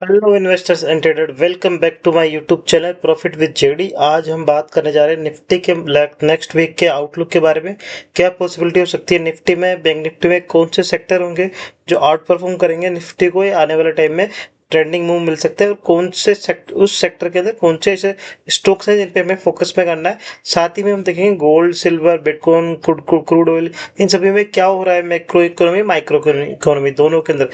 Hello investors and trader, welcome back to my YouTube channel profit with JD. आज हम बात करने जा रहे हैं निफ्टी के नेक्स्ट वीक के आउटलुक के बारे में। क्या पॉसिबिलिटी हो सकती है निफ्टी में, बैंक निफ्टी में कौन से सेक्टर होंगे जो आउट परफॉर्म करेंगे निफ्टी को ये आने वाले टाइम में, ट्रेंडिंग मूव मिल सकता है और कौन से सेक्टर, उस सेक्टर के अंदर कौन से ऐसे स्टॉक्स हैं जिन पे हमें फोकस में करना है। साथ ही में हम देखेंगे gold, silver, bitcoin, crude oil, इन सभी में क्या हो रहा है, मैक्रो इकोनॉमी, माइक्रो इकोनॉमी दोनों के अंदर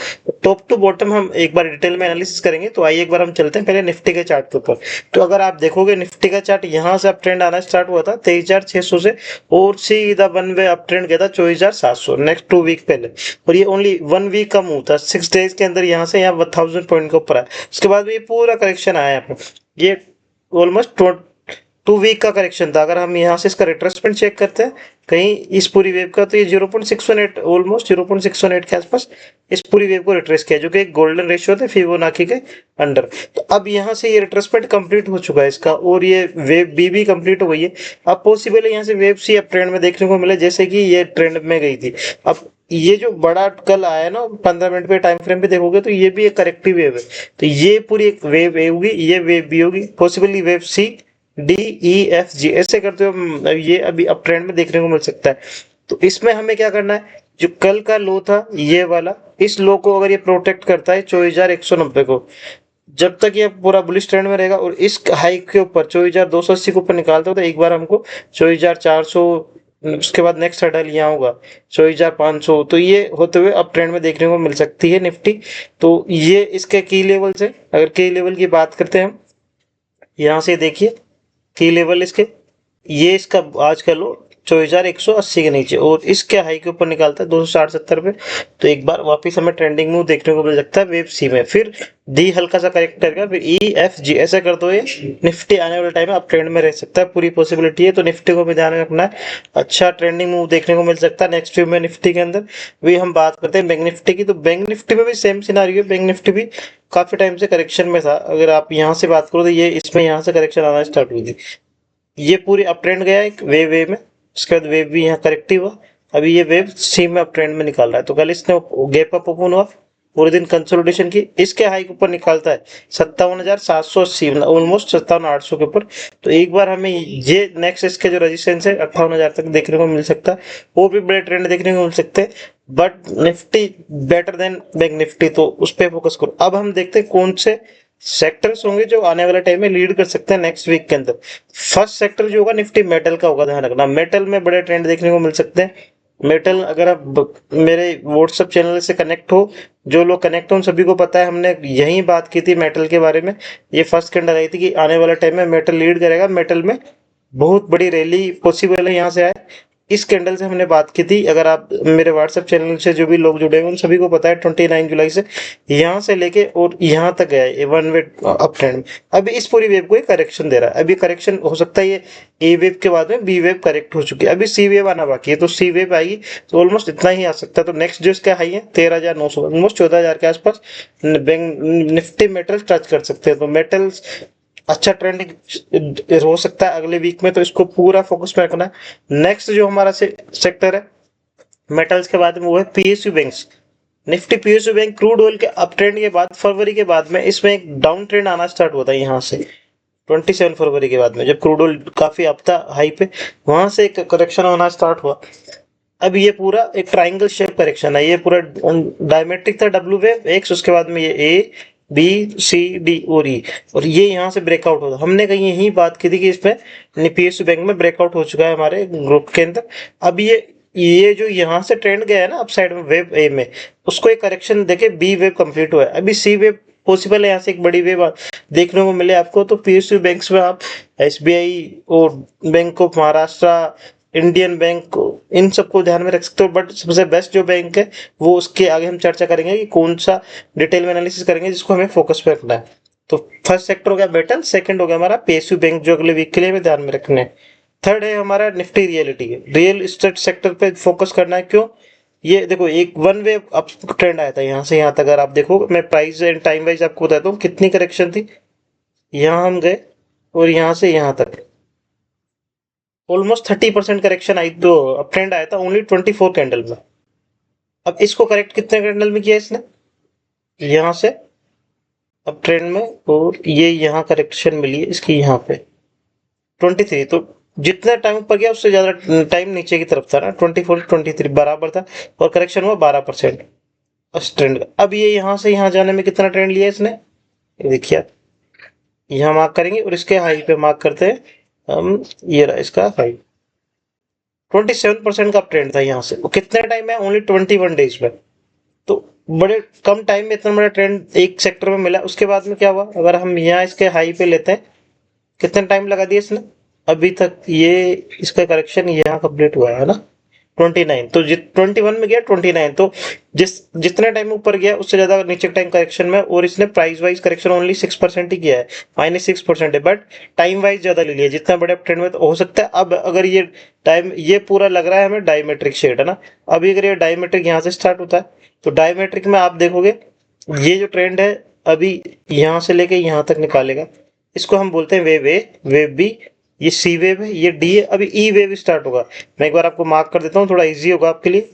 टॉप टू बॉटम हम एक बार डिटेल में एनालिसिस करेंगे। तो आइए एक बार हम चलते हैं पहले निफ्टी के चार्ट के ऊपर। तो अगर आप देखोगे निफ्टी का चार्ट यहाँ से अप ट्रेंड आना स्टार्ट हुआ था 23,600 से और सीधा वन वे अप ट्रेंड गया था 24,700 नेक्स्ट 2 वीक पहले। और ये ओनली 1 वीक का मूव था, 6 डेज के अंदर यहाँ से यहाँ 1000 पॉइंट के ऊपर आया। उसके बाद में ये पूरा करेक्शन आया यहाँ पे। ये ऑलमोस्ट 2 वीक का करेक्शन था। अगर हम यहाँ से इसका रिट्रेसमेंट चेक करते हैं कहीं इस पूरी वेव का, तो ये 0.618 ऑलमोस्ट 0.618 के आसपास इस पूरी वेव को रिट्रेस किया, जो कि एक गोल्डन रेशियो थे फिबोनाची के अंडर। तो अब यहाँ से ये रिट्रेसमेंट कंप्लीट हो चुका है इसका और ये वेव बी भी कंप्लीट हो गई है। अब पॉसिबल है यहाँ से वेव सी अब ट्रेंड में देखने को मिले, जैसे कि ये ट्रेंड में गई थी। अब ये जो बड़ा कल आया ना 15 मिनट पे टाइम फ्रेम पे देखोगे तो ये भी एक करेक्टिव वेव है। तो ये पूरी एक वेव होगी, ये वेव भी होगी, पॉसिबली वेव सी, डी, ई, एफ, जी ऐसे करते हुए ये अभी अप ट्रेंड में देखने को मिल सकता है। तो इसमें हमें क्या करना है, जो कल का लो था ये वाला, इस लो को अगर ये प्रोटेक्ट करता है 24,190 को, जब तक ये पूरा बुलिश ट्रेंड में रहेगा और इस हाई के ऊपर 24,280 के ऊपर निकालता हो तो एक बार हमको 24,400, उसके बाद नेक्स्ट हर्डल यहाँ होगा 24,500। तो ये होते हुए अप ट्रेंड में देखने को मिल सकती है निफ्टी। तो ये इसके की लेवल से, अगर की लेवल की बात करते हैं हम, यहाँ से देखिए की लेवल इसके, ये इसका आज का लो 24,180 के नीचे और इसके हाई के ऊपर निकालता है 260-70 पे। तो एक बार वापस हमें ट्रेंडिंग मूव देखने को मिल सकता है वेव सी में। फिर डी हल्का सा करेक्ट करेगा, फिर ई, एफ, जी ऐसा कर दो, ये निफ्टी आने वाले टाइम में अप ट्रेंड में रह सकता है, पूरी पॉसिबिलिटी है। तो निफ्टी को भी ध्यान में रखना है, अच्छा ट्रेंडिंग मूव देखने को मिल सकता है नेक्स्ट वीक में निफ्टी के अंदर। भी हम बात करते हैं बैंक निफ्टी की, तो बैंक निफ्टी में भी सेम सिनारियो है। बैंक निफ्टी भी काफी टाइम से करेक्शन में था। अगर आप यहाँ से बात करो तो ये इसमें यहाँ से करेक्शन आना स्टार्ट हुई थी, ये पूरी अप ट्रेंड गया एक वेव में, उसके बाद वेव भी यहाँ करेक्टिव हुआ, अभी ये वेव सी में अप ट्रेंड में निकाल रहा है। तो कल इसने गैप अप ओपन हुआ, पूरे दिन कंसोलिडेशन की, इसके हाई के ऊपर निकालता है 57,780, ऑलमोस्ट 57,800 के ऊपर। तो एक बार हमें ये नेक्स्ट इसके जो रेजिस्टेंस है 58,000 तक देखने को मिल सकता है, और भी बड़े ट्रेंड देखने को मिल सकते हैं। But Nifty better than bank Nifty, तो उस पर फोकस करो। अब हम देखते हैं कौन से सेक्टर्स होंगे जो आने वाले टाइम में लीड कर सकते हैं नेक्स्ट वीक के अंदर। फर्स्ट सेक्टर जो होगा निफ्टी मेटल का होगा, ध्यान रखना मेटल में बड़े ट्रेंड देखने को मिल सकते हैं। मेटल, अगर आप मेरे व्हाट्सएप चैनल से कनेक्ट हो, जो लोग कनेक्ट हो उन सभी को पता है, हमने यही बात की थी मेटल के बारे में। ये फर्स्ट कैंडल आई थी कि आने वाला टाइम में मेटल लीड करेगा, मेटल में बहुत बड़ी रैली पॉसिबल है यहाँ से आए। इस कैंडल से हमने बात की थी, अगर आप मेरे व्हाट्सएप चैनल से जो भी लोग जुड़े हैं उन सभी को पता है 29 जुलाई से यहाँ से लेके और यहाँ तक गया है वन वे अप ट्रेंड में। अभी इस पूरी वेव को एक करेक्शन दे रहा है, अभी करेक्शन हो सकता है ये ए वेव के बाद में बी वेव करेक्ट हो चुकी है, अभी सी वेव आना बाकी है। तो सी वेव आएगी तो ऑलमोस्ट इतना ही आ सकता है। तो नेक्स्ट जो इसका हाई है 13,900, ऑलमोस्ट 14,000 के आसपास बैंक निफ्टी मेटल्स टच कर सकते हैं। तो मेटल्स अच्छा ट्रेंडिंग हो सकता है अगले वीक में, तो इसको पूरा फोकस में रखना है। नेक्स्ट जो हमारा सेक्टर है मेटल्स के बाद में, वो है PSU banks. Nifty PSU bank crude oil के अप ट्रेंड के बाद फरवरी के बाद में इसमें एक डाउन ट्रेंड आना स्टार्ट होता है यहाँ से 27 फरवरी के बाद में, जब क्रूड ऑयल काफी अप था हाई पे, वहां से एक करेक्शन होना स्टार्ट हुआ। अब ये पूरा एक ट्राइंगल शेप करेक्शन है, ये पूरा डायमेट्रिक था डब्ल्यू वेव एक्स, उसके बाद में ये ए, बी, सी, डी और ई, और ये यहाँ से ब्रेकआउट होता। हमने कहीं यही बात की थी कि इसमें पीएसयू बैंक में ब्रेकआउट हो चुका है हमारे ग्रुप के अंदर। अब ये जो यहाँ से ट्रेंड गया है ना अपसाइड में वेव ए में, उसको एक करेक्शन देके बी वेव कंप्लीट हुआ है, अभी सी वेव पॉसिबल है यहाँ से एक बड़ी वेव देखने को मिले आपको। तो पीएसयू बैंक्स में आप एसबीआई और bank of Maharashtra, Indian bank, इन सबको ध्यान में रख सकते हो। बट सबसे बेस्ट जो बैंक है वो उसके आगे हम चर्चा करेंगे कि कौन सा डिटेल में एनालिसिस करेंगे जिसको हमें फोकस पे रखना है। तो फर्स्ट सेक्टर हो गया मेटल, सेकंड हो गया हमारा पीएसयू बैंक जो अगले वीक के लिए हमें ध्यान में रखने हैं। थर्ड है हमारा Nifty reality, real estate sector पे फोकस करना है। क्यों, ये देखो एक वन वे अप ट्रेंड आया था यहाँ से यहाँ तक, अगर आप देखो मैं प्राइस एंड टाइम वाइज आपको बताता हूँ कितनी करेक्शन थी। यहाँ हम गए और यहाँ से यहाँ तक ऑलमोस्ट 30% करेक्शन आई, तो अप ट्रेंड आया था ओनली 24 कैंडल में। अब इसको करेक्ट कितने कैंडल में किया इसने, यहाँ से अब ट्रेंड में, और ये यहाँ करेक्शन मिली है इसकी यहाँ पे 23। तो जितना टाइम ऊपर गया उससे ज्यादा टाइम नीचे की तरफ था ना, 24 23 बराबर था, और करेक्शन हुआ 12% उस ट्रेंड का। अब ये यहाँ से यहाँ जाने में कितना ट्रेंड लिया इसने, ये देखिए आप यहाँ मार्क करेंगे और इसके हाई पे मार्क करते हैं हम, ये रहा इसका हाई। 27% का ट्रेंड था यहाँ से, वो कितने टाइम है, ओनली 21 डेज में। तो बड़े कम टाइम में इतना बड़ा ट्रेंड एक सेक्टर में मिला। उसके बाद में क्या हुआ, अगर हम यहाँ इसके हाई पे लेते हैं, कितना टाइम लगा दिया इसने, अभी तक ये इसका करेक्शन यहाँ कंप्लीट हुआ है ना 29। तो 21 में गया 29, तो जितने टाइम ऊपर गया उससे ज्यादा नीचे टाइम करेक्शन में, और इसने प्राइस वाइज करेक्शन ओनली 6% ही किया है, -6% है, बट टाइम वाइज ज्यादा ले लिया। जितना बड़े ट्रेंड में तो हो सकता है। अब अगर ये टाइम, ये पूरा लग रहा है हमें डायमेट्रिक शेड है ना, अभी अगर ये डायमेट्रिक यहाँ से स्टार्ट होता है तो डायमेट्रिक में आप देखोगे ये जो ट्रेंड है अभी यहाँ से लेके यहाँ तक निकालेगा, इसको हम बोलते हैं वेव ए, वेव बी, ये सी वेव है, ये डी है, अभी ई वेव स्टार्ट होगा। मैं एक बार आपको मार्क कर देता हूँ, थोड़ा इजी होगा आपके लिए।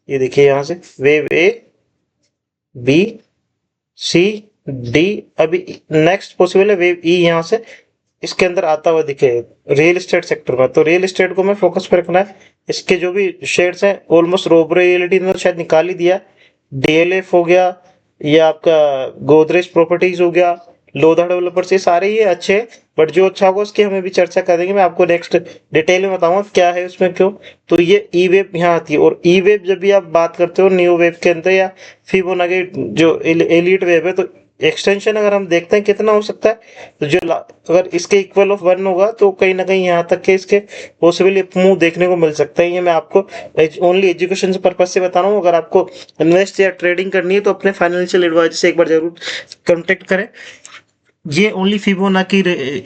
ये देखिए यहाँ से wave A, B, C, D, अभी नेक्स्ट पॉसिबल है वेव ई, यहाँ से इसके अंदर आता हुआ दिखे रियल एस्टेट सेक्टर में। तो रियल एस्टेट को मैं फोकस पे रखना है। इसके जो भी शेड्स हैं ऑलमोस्ट रोबो रियलिटी ने शायद निकाल ही दिया, डीएलएफ हो गया, ये आपका गोदरेज प्रॉपर्टीज हो गया, लोधा डेवलपर्स, ये सारे ही अच्छे हैं। बट जो अच्छा होगा उसकी हमें भी चर्चा कर देंगे, मैं आपको नेक्स्ट डिटेल में बताऊंगा क्या है उसमें क्यों। तो ये ई वेव यहाँ आती है, और ई वेव जब भी आप बात करते हो न्यू वेव के अंदर या फिबोनाची जो एलिट वेव है, तो एक्सटेंशन अगर हम देखते हैं कितना हो सकता है, तो जो अगर इसके इक्वल ऑफ 1 होगा तो कहीं ना कहीं यहाँ तक के इसके पॉसिबल मूव देखने को मिल सकता है। ये मैं आपको ओनली एजुकेशन पर्पज से बता रहा हूँ। अगर आपको इन्वेस्ट या ट्रेडिंग करनी है तो अपने फाइनेंशियल एडवाइजर से एक बार जरूर कांटेक्ट करें। ये ओनली फिबोनाची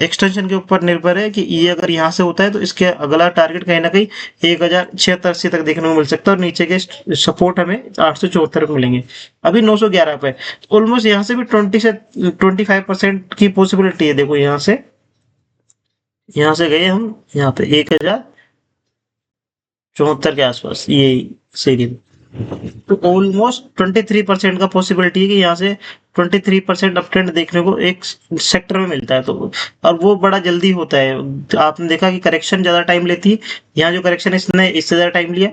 एक्सटेंशन के ऊपर निर्भर है कि ये अगर यहाँ से होता है तो इसके अगला टारगेट कहीं ना कहीं 1076 तक देखने को मिल सकता है, और नीचे के सपोर्ट हमें 874 मिलेंगे। अभी 911 पे, ऑलमोस्ट यहाँ से भी 20 से 25% की पॉसिबिलिटी है। देखो यहाँ से गए हम यहाँ पे 1074 के आसपास, ये सही, तो ऑलमोस्ट 23% का पॉसिबिलिटी है कि यहाँ से 23% अपट्रेंड देखने को एक सेक्टर में मिलता है। तो और वो बड़ा जल्दी होता है। आपने देखा कि करेक्शन ज्यादा टाइम लेती है, यहाँ जो करेक्शन इसने इससे ज्यादा टाइम लिया,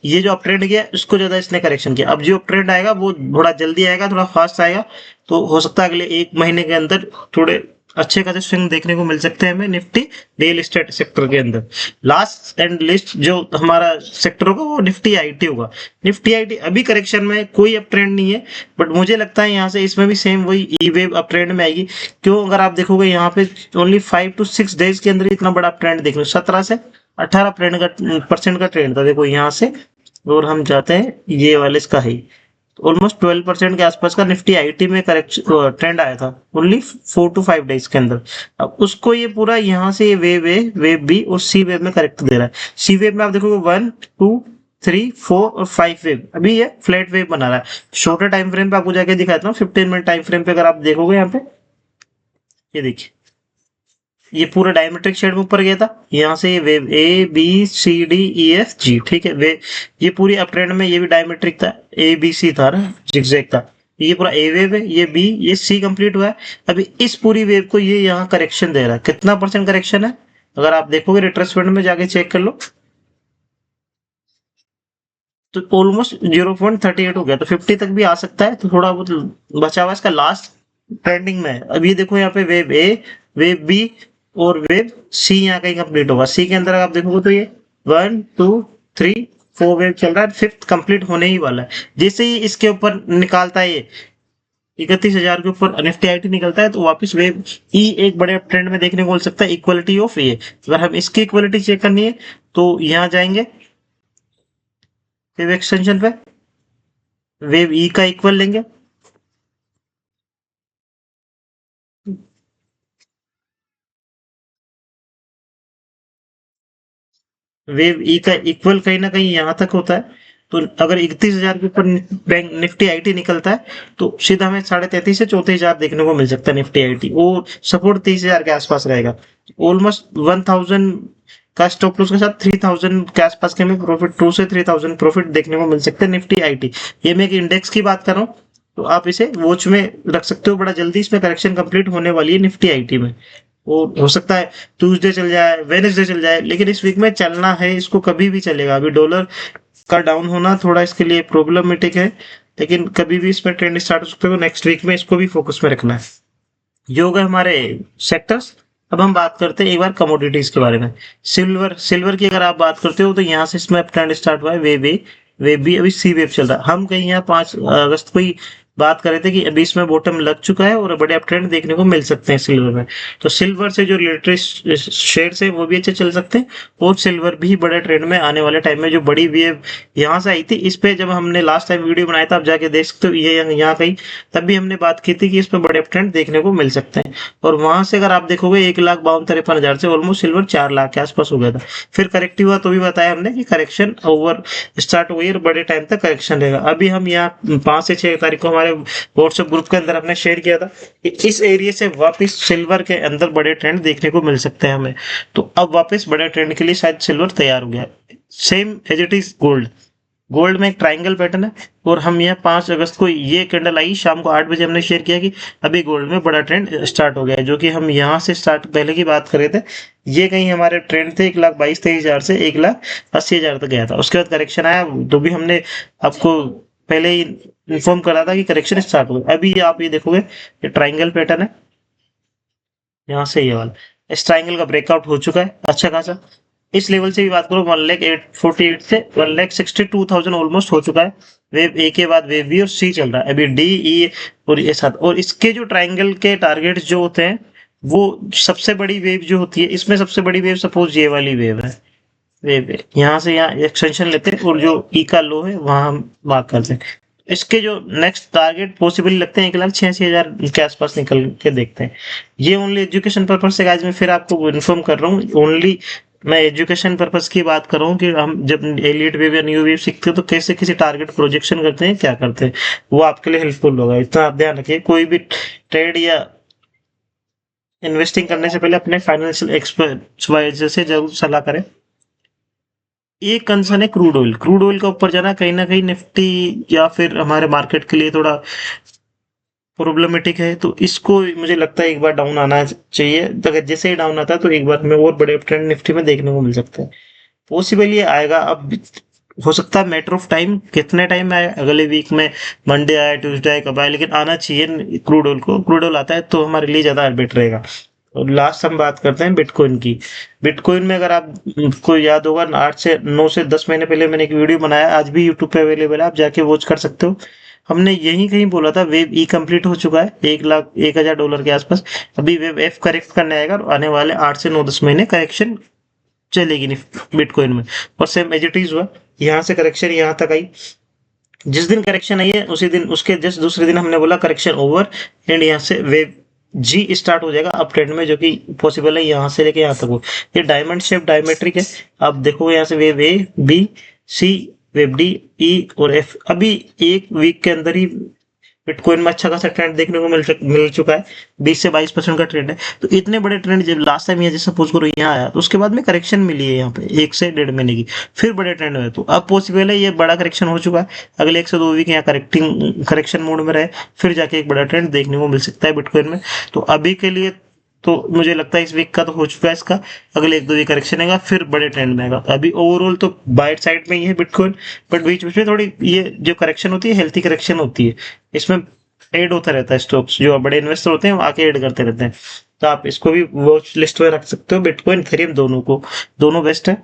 ये जो अपट्रेंड गया उसको ज्यादा इसने करेक्शन किया। अब जो अपट्रेंड आएगा वो थोड़ा जल्दी आएगा, थोड़ा फास्ट आएगा, तो हो सकता है अगले 1 महीने के अंदर थोड़े अच्छे खासे स्विंग देखने को मिल सकते हैं हमें निफ्टी रियल एस्टेट सेक्टर के अंदर। लास्ट एंड लिस्ट जो हमारा सेक्टर होगा वो निफ्टी आईटी होगा। निफ्टी आईटी अभी करेक्शन में कोई अप ट्रेंड नहीं है, बट मुझे लगता है यहाँ से इसमें भी सेम वही ई वेव अप ट्रेंड में आएगी। क्यों, अगर आप देखोगे यहाँ पे ओनली 5 to 6 डेज के अंदर इतना बड़ा ट्रेंड देखने, 17 से 18 % का ट्रेंड था। देखो यहाँ से, और हम जाते हैं ये वाले इसका है ऑलमोस्ट 12% के आसपास का निफ्टी आईटी में करेक्शन ट्रेंड आया था ओनली 4 to 5 डेज के अंदर। अब उसको ये पूरा यहाँ से वेव ए, वेव बी और सी वेव में करेक्ट दे रहा है। सी वेव में आप देखोगे 1 2 3 4 और 5 वेव, अभी ये फ्लैट वेव बना रहा है। शॉर्टर टाइम फ्रेम पे आपको जाके दिखाता हूँ, 15 मिनट टाइम फ्रेम पे अगर आप देखोगे यहाँ पे, ये देखिए ये पूरा डायमेट्रिक शेड में ऊपर गया था। यहाँ से ये wave A B C D E F G, ठीक है, वे ये पूरी अप ट्रेंड में ये भी डायमेट्रिक था, ए बी सी था ना, जिगजैग था। ये पूरा ए वेव है, ये बी, ये सी कंप्लीट हुआ है। अभी इस पूरी वेव को ये यहाँ करेक्शन दे रहा है। कितना % करेक्शन है, अगर आप देखोगे रिट्रेसमेंट में जाके चेक कर लो, तो ऑलमोस्ट 0.38 हो गया। तो 50 तक भी आ सकता है, तो थोड़ा बहुत बचा हुआ इसका लास्ट ट्रेंडिंग में है। अभी देखो यहाँ पे वेव ए, वेव बी और वेव सी यहाँ कहीं कंप्लीट होगा। सी के अंदर आप देखोगे तो ये 1 2 3 4 वेव चल रहा है, 5th कंप्लीट होने ही वाला है। जैसे ही इसके ऊपर निकालता है ये 31,000 के ऊपर निफ्टी आईटी निकलता है, तो वापस वेव ई एक बड़े ट्रेंड में देखने को मिल सकता है, इक्वलिटी ऑफ ए। अगर हम इसकी इक्वलिटी चेक करनी है तो यहाँ जाएंगे वेव एक्सटेंशन पे, वेव ई का इक्वल लेंगे, वेव ई का इक्वल कहीं ना कहीं यहाँ तक होता है। तो अगर 31,000 के ऊपर बैंक निफ्टी आईटी निकलता है तो सीधा हमें 33,500 से 34,000 देखने को मिल सकता है निफ्टी आईटी, और सपोर्ट 30,000 के आसपास रहेगा। ऑलमोस्ट 1,000 का स्टॉप लॉस के साथ 3,000 के आसपास के हमें प्रॉफिट, 2 से 3,000 प्रॉफिट देखने को मिल सकते हैं निफ्टी आईटी। ये मैं एक इंडेक्स की बात कर रहा हूँ, तो आप इसे वॉच में रख सकते हो। बड़ा जल्दी इसमें करेक्शन कंप्लीट होने वाली है निफ्टी आईटी में। वो हो सकता है ट्यूसडे चल जाए, वेडनेसडे चल जाए, लेकिन इस वीक में चलना है, इसको कभी भी चलेगा। अभी डॉलर का डाउन होना थोड़ा इसके लिए प्रॉब्लमेटिक है, लेकिन कभी भी इसमें ट्रेंड स्टार्ट हो सकते हो। नेक्स्ट वीक में इसको भी फोकस में रखना है। ये हो गए हमारे सेक्टर्स। अब हम बात करते हैं एक बार कमोडिटीज के बारे में। सिल्वर सिल्वर की अगर आप बात करते हो तो यहाँ से इसमें ट्रेंड स्टार्ट हुआ है। वेव भी अभी सी वेव चल रहा है। हम कहीं यहाँ 5 अगस्त को ही बात कर रहे थे कि अभी इसमें बॉटम लग चुका है और बड़े अप ट्रेंड देखने को मिल सकते हैं सिल्वर में। तो सिल्वर से जो लेटेस्ट शेयर्स है वो भी अच्छे चल सकते हैं, और सिल्वर भी बड़े ट्रेंड में आने वाले टाइम में। जो बड़ी वेव यहाँ से आई थी, इस पे जब हमने लास्ट टाइम वीडियो बनाया था, आप जाके देख सकते हो, ये यहाँ कहीं तब भी हमने बात की थी कि इसमें बड़े अप ट्रेंड देखने को मिल सकते हैं। और वहां से अगर आप देखोगे 1,52,53,000 से ऑलमोस्ट सिल्वर 4 लाख के आसपास हो गया था। फिर करेक्टिव हुआ तो भी बताया हमने कि करेक्शन ओवर स्टार्ट हुई और बड़े टाइम तक करेक्शन रहेगा। अभी हम यहाँ 5 से 6 तारीख को हमारे व्हाट्सएप ग्रुप के अंदर हमने शेयर किया था कि इस एरिया से वापस सिल्वर के अंदर बड़े ट्रेंड देखने को मिल सकते हैं हमें। तो अब वापस बड़े ट्रेंड के लिए शायद सिल्वर तैयार हो गया। Same as it is gold. Gold में एक ट्राइंगल पैटर्न है, और हम यहाँ 5 अगस्त को ये कैंडल आई शाम को 8 बजे हमने शेयर किया कि अभी गोल्ड में बड़ा ट्रेंड स्टार्ट हो गया है, जो कि हम यहाँ से स्टार्ट पहले की बात कर रहे थे। ये कहीं हमारे ट्रेंड थे 1,22,23,000 से 1,80,000 तक गया था। उसके बाद करेक्शन आया, तो भी हमने आपको पहले ही इन्फॉर्म करा था कि करेक्शन स्टार्ट हो गया। अभी आप ये देखोगे, ये ट्राइंगल पैटर्न है, यहाँ से ये वाला इस ट्राइंगल का ब्रेकआउट हो चुका है अच्छा खासा। इस लेवल से भी बात करो 1,08,48 से 1,62,000 ऑलमोस्ट हो चुका है। वेव ए के बाद वेव बी और सी चल रहा है, अभी डी ई और ये साथ। और इसके जो ट्राइंगल के टारगेट्स जो होते हैं, वो सबसे बड़ी वेव जो होती है, इसमें सबसे बड़ी वेव सपोज ये वाली वेव है। वेव यहाँ से यहाँ एक्सटेंशन लेते हैं और जो ई का लो है वहां हम मार्क करते हैं। इसके जो नेक्स्ट टारगेट पॉसिबल लगते हैं 1,86,000 के आसपास निकल के देखते हैं। ये ओनली एजुकेशन पर्पज से गाइस मैं फिर आपको इन्फॉर्म कर रहा हूँ। ओनली मैं एजुकेशन पर्पज की बात कर रहा हूँ कि हम जब एलिट वेव या न्यू वेव सीखते हैं तो कैसे किसी टारगेट प्रोजेक्शन करते हैं, क्या करते हैं, वो आपके लिए हेल्पफुल होगा। इतना आप ध्यान रखिए। कोई भी ट्रेड या इन्वेस्टिंग करने से पहले अपने फाइनेंशियल एक्सपर्ट से जरूर सलाह करें। एक कंसर्न है क्रूड ऑयल। क्रूड ऑयल का ऊपर जाना कहीं ना कहीं निफ्टी या फिर हमारे मार्केट के लिए थोड़ा प्रॉब्लमेटिक है। तो इसको मुझे लगता है एक बार डाउन आना चाहिए। अगर जैसे ही डाउन आता है तो एक बार हमें और बड़े ट्रेंड निफ्टी में देखने को मिल सकते हैं। पॉसिबल ये आएगा, अब हो सकता है मैटर ऑफ टाइम, कितने टाइम में आए, अगले वीक में, मंडे आए, ट्यूसडे आए, कब आए, लेकिन आना चाहिए क्रूड ऑयल को। क्रूड ऑयल आता है तो हमारे लिए ज्यादा बेटर रहेगा। और लास्ट हम बात करते हैं बिटकॉइन की। बिटकॉइन में अगर आपको याद होगा 9 से 10 महीने पहले मैंने एक वीडियो बनाया, आज भी यूट्यूब पे अवेलेबल है, आप जाके वॉच कर सकते हो। हमने यही कहीं बोला था वेव ई कंप्लीट हो चुका है $1,01,000 के आसपास। अभी वेव एफ करेक्ट करने आएगा और आने वाले 8 से 9-10 महीने करेक्शन चलेगी बिटकॉइन में। और सेम एज इट इज हुआ, यहाँ से करेक्शन यहाँ तक आई। जिस दिन करेक्शन आई है उसी दिन, उसके जस्ट दूसरे दिन हमने बोला करेक्शन ओवर, एंड यहाँ से वेव जी स्टार्ट हो जाएगा अप ट्रेंड में, जो कि पॉसिबल है यहाँ से लेके यहाँ तक हो। ये डायमंड शेप डायमेट्रिक है। आप देखो यहाँ से wave A B C, wave D E और एफ। अभी एक वीक के अंदर ही बिटकॉइन में अच्छा खासा ट्रेंड देखने को मिल चुका है। 20 से 22% का ट्रेंड है। तो इतने बड़े ट्रेंड जब लास्ट टाइम ये जैसे सपोज करो यहाँ आया, तो उसके बाद में करेक्शन मिली है यहाँ पे 1 से 1.5 महीने की, फिर बड़े ट्रेंड हुए। तो अब पॉसिबल है ये बड़ा करेक्शन हो चुका है, अगले 1 से 2 वीक यहाँ करेक्शन मोड में रहे, फिर जाके एक बड़ा ट्रेंड देखने को मिल सकता है बिटकॉइन में। तो अभी के लिए तो मुझे लगता है इस वीक का तो हो चुका है इसका, अगले 1-2 वीक करेक्शन आएगा, फिर बड़े ट्रेंड में आएगा। अभी ओवरऑल तो बाइट साइड में ही है बिटकॉइन, बट बीच बीच में थोड़ी ये जो करेक्शन होती है हेल्थी करेक्शन होती है। इसमें ऐड होता रहता है, स्टॉक्स जो बड़े इन्वेस्टर होते हैं वो आके ऐड करते रहते हैं। तो आप इसको भी वॉच लिस्ट में रख सकते हो, बिटकॉइन इथेरियम दोनों बेस्ट है।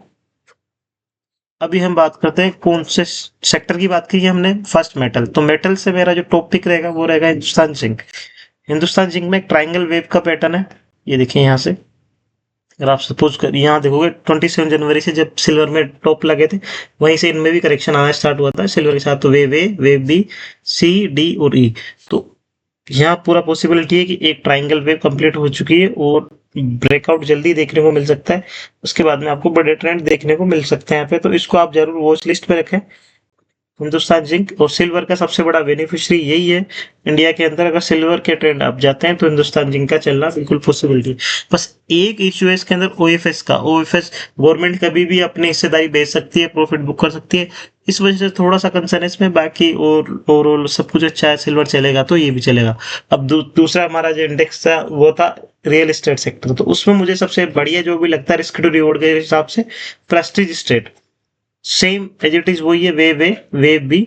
अभी हम बात करते हैं कौन से सेक्टर की बात की है हमने, फर्स्ट मेटल। तो मेटल से मेरा जो टॉपिक रहेगा वो रहेगा हिंदुस्तान जिंक। हिंदुस्तान जिंक में एक ट्राइंगल वेव का पैटर्न है, ये देखिए यहाँ से। अगर आप सपोज कर यहाँ देखोगे 27 जनवरी से जब सिल्वर में टॉप लगे थे, वहीं से इनमें भी करेक्शन आना स्टार्ट हुआ था सिल्वर के साथ। तो wave A, wave B, C, D और ई। तो यहाँ पूरा पॉसिबिलिटी है कि एक ट्राइंगल वेव कंप्लीट हो चुकी है और ब्रेकआउट जल्दी देखने को मिल सकता है। उसके बाद में आपको बड़े ट्रेंड देखने को मिल सकते हैं यहाँ पे। तो इसको आप जरूर वॉच लिस्ट पे रखें। हिंदुस्तान जिंक और सिल्वर का सबसे बड़ा बेनिफिशियरी यही है इंडिया के अंदर। अगर सिल्वर के ट्रेंड अप जाते हैं तो हिंदुस्तान जिंक का चलना बिल्कुल पॉसिबिलिटी है। बस एक इश्यू है इसके अंदर ओएफएस का। ओएफएस गवर्नमेंट कभी भी अपनी हिस्सेदारी बेच सकती है, प्रॉफिट बुक कर सकती है, इस वजह से थोड़ा सा कंसर्न है इसमें। बाकी और ओवरऑल सब कुछ अच्छा है, सिल्वर चलेगा तो ये भी चलेगा। अब दूसरा हमारा जो इंडेक्स था वो था रियल एस्टेट सेक्टर। तो उसमें मुझे सबसे बढ़िया जो भी लगता है रिस्क टू रिवॉर्ड के हिसाब से prestige state, same as it is वही है। Wave A, wave B,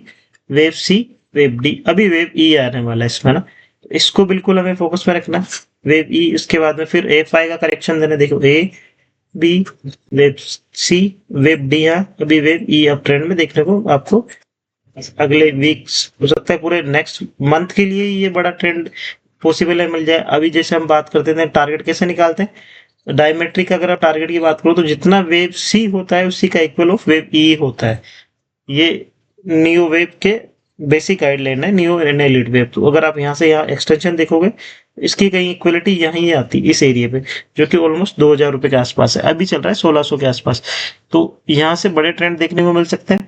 wave C, wave D, अभी वेव ई आने वाला है इसमें ना, तो इसको बिल्कुल हमें फोकस में रखना। वेव ई, उसके बाद में फिर एफ आई का करेक्शन देने, देखो A B, wave C, wave D, यहाँ अभी वेव ई अब ट्रेंड में देखने को आपको अगले वीक्स हो सकता है, पूरे नेक्स्ट मंथ के लिए ये बड़ा ट्रेंड पॉसिबल है मिल जाए। अभी जैसे हम बात करते थे टारगेट कैसे निकालते हैं, डायमेट्रिक अगर आप टारगेट की बात करो तो जितना वेव सी होता है उसी का इक्वल ऑफ वेव ई होता है। ये नियो वेव के बेसिक गाइडलाइन है, नियो एंड एलिट वेव। तो अगर आप यहाँ से यहाँ एक्सटेंशन देखोगे, इसकी कहीं इक्वलिटी यहीं आती इस एरिया पे, जो कि ऑलमोस्ट 2000 रुपए के आसपास है, अभी चल रहा है 1600 के आसपास। तो यहाँ से बड़े ट्रेंड देखने को मिल सकते हैं।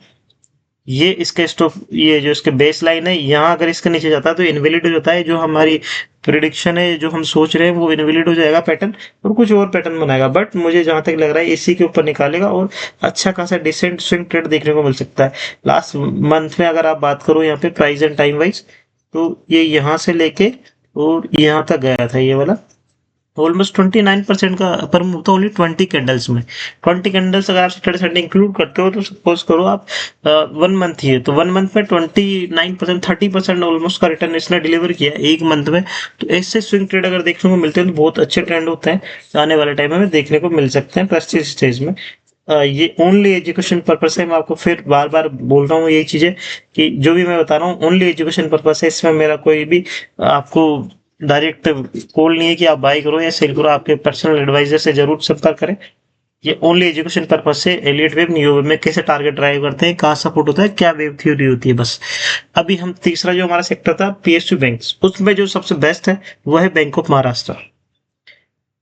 ये इसके स्टॉप, ये जो इसके बेस लाइन है, यहाँ अगर इसके नीचे जाता है तो इनवैलिड हो जाता है। जो हमारी प्रिडिक्शन है, जो हम सोच रहे हैं, वो इनवैलिड हो जाएगा पैटर्न, और कुछ और पैटर्न बनाएगा। बट मुझे जहां तक लग रहा है इसी के ऊपर निकालेगा और अच्छा खासा डिसेंट स्विंग ट्रेड देखने को मिल सकता है। लास्ट मंथ में अगर आप बात करो यहाँ पे प्राइस एंड टाइम वाइज, तो ये यहाँ से लेके और यहाँ तक गया था ये वाला, ऑलमोस्ट 29% का पर मूव था ओनली 20 कैंडल्स में। 20 कैंडल्स अगर आप सैटरडे संडे इंक्लूड करते हो तो सपोज करो आप 1 मंथ ही है, तो 1 मंथ में 29%, 30% ऑलमोस्ट का रिटर्न इसने डिलीवर किया एक मंथ में। तो ऐसे स्विंग ट्रेड अगर देखने को मिलते हैं तो बहुत अच्छे ट्रेंड होते हैं, आने वाले टाइम में देखने को मिल सकते हैं प्रेस्टीज स्टेज में। ये ओनली एजुकेशन पर्पस है, मैं आपको फिर बार बार बोल रहा हूँ यही चीजें कि जो भी मैं बता रहा हूँ ओनली एजुकेशन पर्पस है। इसमें मेरा कोई भी आपको डायरेक्ट कॉल नहीं है कि आप बाय करो या सेल करो, आपके पर्सनल एडवाइजर से जरूर संपर्क करें। ये ओनली एजुकेशन पर्पज से एलियट वेव, नियो वेव में कैसे टारगेट ड्राइव करते हैं, कहाँ सपोर्ट होता है, क्या वेव थ्योरी होती है, बस। अभी हम तीसरा जो हमारा सेक्टर था पीएसयू बैंक्स, उसमें जो सबसे बेस्ट है वो है बैंक ऑफ महाराष्ट्र।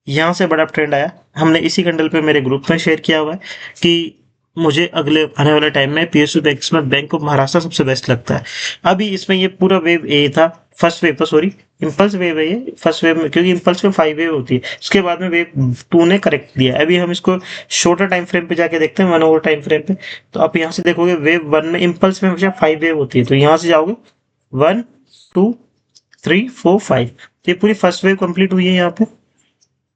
यहाँ से बड़ा ट्रेंड आया, हमने इसी कैंडल पे मेरे ग्रुप में शेयर किया हुआ है कि मुझे अगले आने वाले टाइम में पीएसयू बैंक्स में बैंक ऑफ महाराष्ट्र सबसे बेस्ट लगता है। अभी इसमें ये पूरा वेव ए था, फर्स्ट वेव था, सॉरी इंपल्स वेव है ये फर्स्ट वेव में, क्योंकि इंपल्स में 5 वेव होती है, उसके बाद में वेव 2 ने करेक्ट दिया। अभी हम इसको शॉर्टर टाइम फ्रेम पे जाके देखते हैं, 1 आवर टाइम फ्रेम पे। तो आप यहाँ से देखोगे वेव 1 में इंपल्स में हमेशा 5 वेव होती है, तो यहाँ से जाओगे 1 2 3 4 5, ये पूरी फर्स्ट वेव कंप्लीट हुई है। यहाँ पे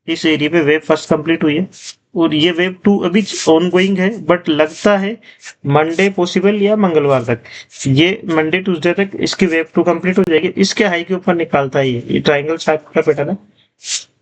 इस एरिया पे वेव फर्स्ट कंप्लीट हुई है और ये वेव 2 अभी ऑन गोइंग है, बट लगता है मंडे पॉसिबल या मंगलवार तक, ये मंडे ट्यूसडे तक इसकी वेव 2 कंप्लीट हो जाएगी। इसके हाई के ऊपर निकालता है ये ट्राइंगल शार्प का पैटर्न है,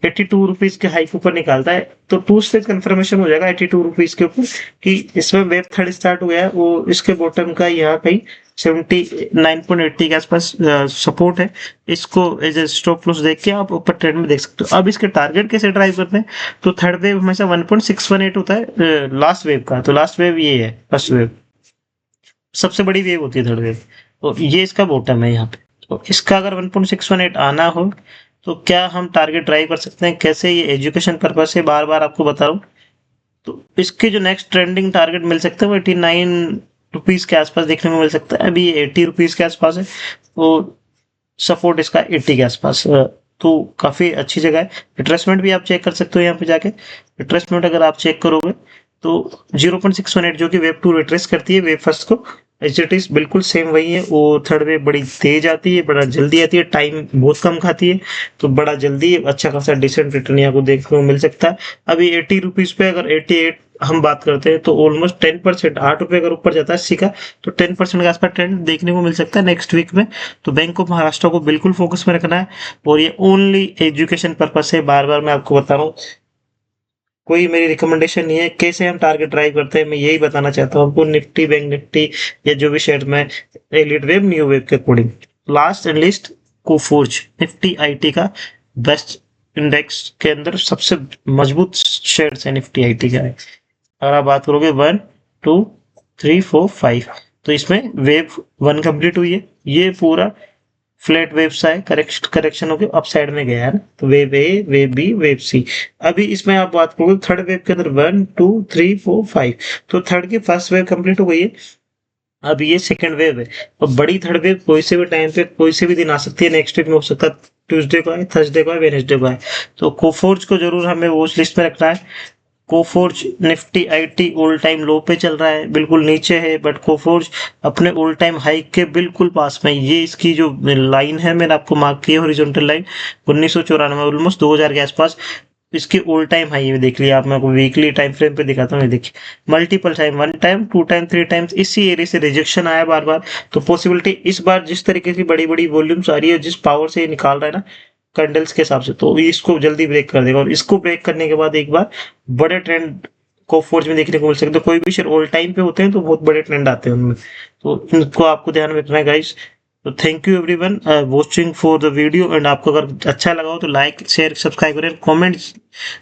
82 रुपीज के हाई के ऊपर निकालता है। तो 2 स्टेज कंफर्मेशन हो जाएगा 82 रुपीज के ऊपर कि इसमें वेव थर्ड स्टार्ट हो गया है। वो इसके बॉटम का यहाँ कहीं 79.80 के आसपास सपोर्ट है। इसको एज ए स्टॉप लॉस देख के आप ऊपर ट्रेंड में देख सकते हो। अब इसके टारगेट कैसे ड्राइव करते हैं, तो थर्ड वेव हमेशा 1.618 होता है लास्ट वेव का, तो लास्ट वेव ये है, फर्स्ट वेव सबसे बड़ी वेव होती है थर्ड वेव, तो ये इसका बॉटम है यहाँ पे। तो इसका अगर 1.618 आना हो तो क्या हम टारगेट ड्राइव कर सकते हैं, कैसे, ये एजुकेशन पर्पज से बार बार आपको बता रहा हूँ। तो इसके जो नेक्स्ट ट्रेंडिंग टारगेट मिल सकते हैं वो 89 रुपीज के आसपास देखने को मिल सकता है। अभी 80 रुपीज के आसपास है, तो सपोर्ट इसका 80 के आसपास, तो काफी अच्छी जगह है। रिट्रेसमेंट भी आप चेक कर सकते हो यहाँ पे जाके। रिट्रेसमेंट अगर आप चेक करोगे तो 0.618 जो कि वेव 2 रिट्रेस करती है वेव फर्स्ट को, एच बिल्कुल सेम वही है। वो थर्ड वेव बड़ी तेज आती है, बड़ा जल्दी आती है, टाइम बहुत कम खाती है, तो बड़ा जल्दी अच्छा खासा डिसेंट रिटर्न यहाँ को देखने को मिल सकता है। अभी 80 रुपीज पे अगर 88 हम बात करते हैं तो ऑलमोस्ट 10%, 8 रुपए अगर ऊपर जाता है इसी का, तो 10% के आसपास ट्रेंड देखने को मिल सकता है नेक्स्ट वीक में। तो बैंक ऑफ महाराष्ट्र को बिल्कुल फोकस में रखना है, और ये ओनली एजुकेशन पर्पज से बार बार मैं आपको बता रहा हूँ, कोई मेरी रिकमेंडेशन नहीं है। कैसे हम टारगेट ड्राइव करते हैं मैं यही बताना चाहता हूँ आपको, निफ्टी, बैंक निफ्टी या जो भी शेयर में एलिट वेव, न्यू वेव के according. Last and list Coforge Nifty IT का बेस्ट इंडेक्स के अंदर सबसे मजबूत शेयर है निफ्टी आईटी का है। अगर आप बात करोगे 1 2 3 4 5, तो इसमें वेव 1 कंप्लीट हुई है, ये पूरा फ्लैट वेव सा है, करेक्शन होकर अप साइड में गया है ना, तो wave A, wave B, wave सी। अभी इसमें आप बात करोगे थर्ड वेव के अंदर 1 2 3 4 5, तो थर्ड की फर्स्ट वेव कंप्लीट हो गई है, अब ये सेकंड वेव है और बड़ी थर्ड वेव कोई से भी टाइम पे कोई से भी दिन आ सकती है। नेक्स्ट वीक में हो सकता है ट्यूसडे को आए, थर्सडे को आए, वेडनेसडे को आए। तो कोफोर्ज को जरूर हमें वॉच लिस्ट में रखना है। Coforge Nifty IT all time low पे चल रहा है, बिल्कुल नीचे है, बट कोफोर्ज अपने ऑल टाइम हाई के बिल्कुल पास में। ये इसकी जो लाइन है मैंने आपको मार्क की है, हॉरिजॉन्टल लाइन 1994, ऑलमोस्ट 2000 के आसपास इसकी ऑल टाइम हाई है। देख लिया आप, मैं आपको वीकली टाइम फ्रेम पे दिखाता हूँ। ये देखिए multiple time, 1 time, 2 time, 3 times इसी एरिया से रिजेक्शन आया बार बार। तो पॉसिबिलिटी इस बार जिस तरीके की बड़ी बड़ी वॉल्यूम्स आ रही है, जिस पावर से ये निकाल रहा है ना कैंडल्स के हिसाब से, तो ये इसको जल्दी ब्रेक कर देगा। और इसको ब्रेक करने के बाद एक बार बड़े ट्रेंड को फोर्ज में देखने को मिल सकते। तो कोई भी शेयर ऑल टाइम पे होते हैं तो बहुत बड़े ट्रेंड आते हैं उनमें, तो इनको आपको ध्यान में रखना है गाइस। तो thank you everyone watching for the video. And आपको अगर अच्छा लगा हो तो लाइक शेयर सब्सक्राइब करें, कमेंट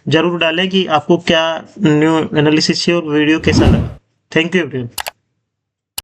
जरूर डालें कि आपको क्या न्यू एनालिसिस है और वीडियो कैसा लगा। Thank you everyone.